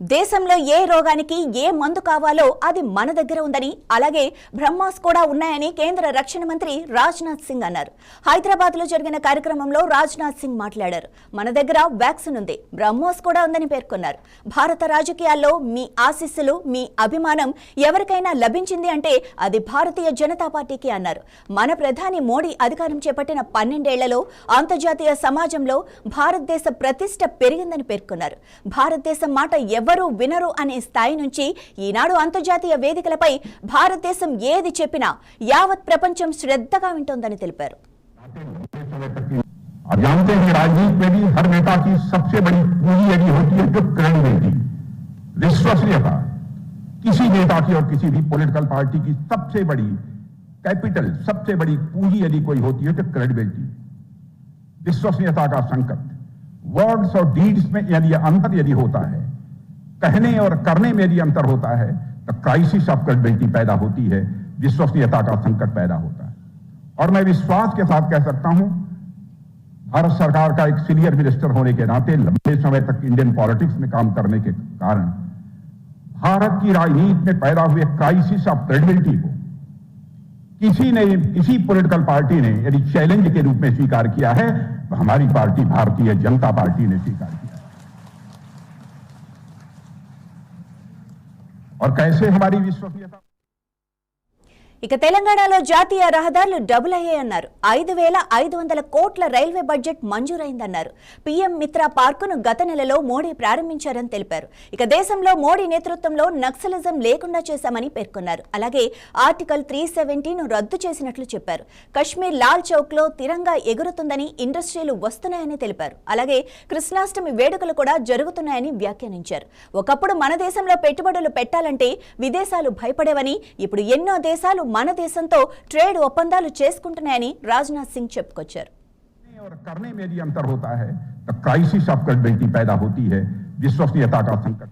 దేశంలో ఏ రోగానికి ఏ మందు కావాలో అది మన దగ్గర ఉందని, అలాగే బ్రహ్మాస్ కూడా ఉన్నాయని కేంద్ర రక్షణ మంత్రి రాజ్నాథ్ సింగ్ అన్నారు. హైదరాబాద్ లో జరిగిన కార్యక్రమంలో రాజ్నాథ్ సింగ్ మాట్లాడారు. మన దగ్గర వ్యాక్సిన్ ఉంది, బ్రహ్మాస్ కూడా ఉందని పేర్కొన్నారు. భారత రాజకీయాల్లో మీ ఆశీస్సులు, మీ అభిమానం ఎవరికైనా లభించింది అంటే అది భారతీయ జనతా పార్టీకి అన్నారు. మన ప్రధాని మోడీ అధికారం చేపట్టిన 12 ఏళ్లలో అంతర్జాతీయ సమాజంలో భారతదేశ ప్రతిష్ట పెరిగిందని పేర్కొన్నారు. భారతదేశం మాట ఎవరు వినరు అనే స్థాయి నుంచి ఈనాడు అంతర్జాతీయ వేదికలపై భారతదేశం ఏది చెప్పినా యావత్ ప్రపంచం శ్రద్ధగా వింటోందని తెలిపారు. जानते हैं राजनीति में भी हर नेता की सबसे बड़ी पूंजी यदि होती है जो क्रेडिबिलिटी, विश्वसनीयता। किसी नेता की और किसी भी पॉलिटिकल पार्टी की सबसे बड़ी कैपिटल, सबसे बड़ी पूंजी यदि कोई होती है तो क्रेडिबिलिटी, विश्वसनीयता का संकट। वर्ड्स और डीड्स में यदि अंतर यदि होता है, कहने और करने में यदि अंतर होता है, तो क्राइसिस ऑफ क्रेडिबिलिटी पैदा होती है, विश्वसनीयता का संकट पैदा होता है। और मैं विश्वास के साथ कह सकता हूं, भारत सरकार का एक सीनियर मिनिस्टर होने के नाते लंबे समय तक इंडियन पॉलिटिक्स में काम करने के कारण भारत की राजनीति में पैदा हुए क्राइसिस ऑफ क्रेडिबिलिटी को किसी पॉलिटिकल पार्टी ने यदि चैलेंज के रूप में स्वीकार किया है, तो हमारी पार्टी भारतीय जनता पार्टी ने स्वीकार किया। और कैसे हमारी विश्वसनीयता। ఇక తెలంగాణలో జాతీయ రహదారులు డబుల్ అయ్యాయన్నారు. 5,500 కోట్ల రైల్వే బడ్జెట్ మంజూరైందన్నారు. పీఎం మిత్ర పార్కును గత నెలలో మోడీ ప్రారంభించారని తెలిపారు. ఇక దేశంలో మోడీ నేతృత్వంలో నక్సలిజం లేకుండా చేశామని పేర్కొన్నారు. అలాగే ఆర్టికల్ 370ను రద్దు చేసినట్లు చెప్పారు. కశ్మీర్ లాల్ చౌక్ లో తిరంగా ఎగురుతుందని, ఇండస్ట్రీలు వస్తున్నాయని తెలిపారు. అలాగే కృష్ణాష్టమి వేడుకలు కూడా జరుగుతున్నాయని వ్యాఖ్యానించారు. ఒకప్పుడు మన దేశంలో పెట్టుబడులు పెట్టాలంటే విదేశాలు భయపడేవని, ఇప్పుడు ఎన్నో దేశాలు మన దేశంతో ట్రేడ్ ఒప్పందాలు చేసుకుంటున్నాయని రాజ్నాథ్ సింగ్ చెప్పుకొచ్చారు. और करने में भी अंतर होता है तो क्राइसिस ऑफ क्रेडिबिलिटी पैदा होती है, विश्वसनीयता का संकट।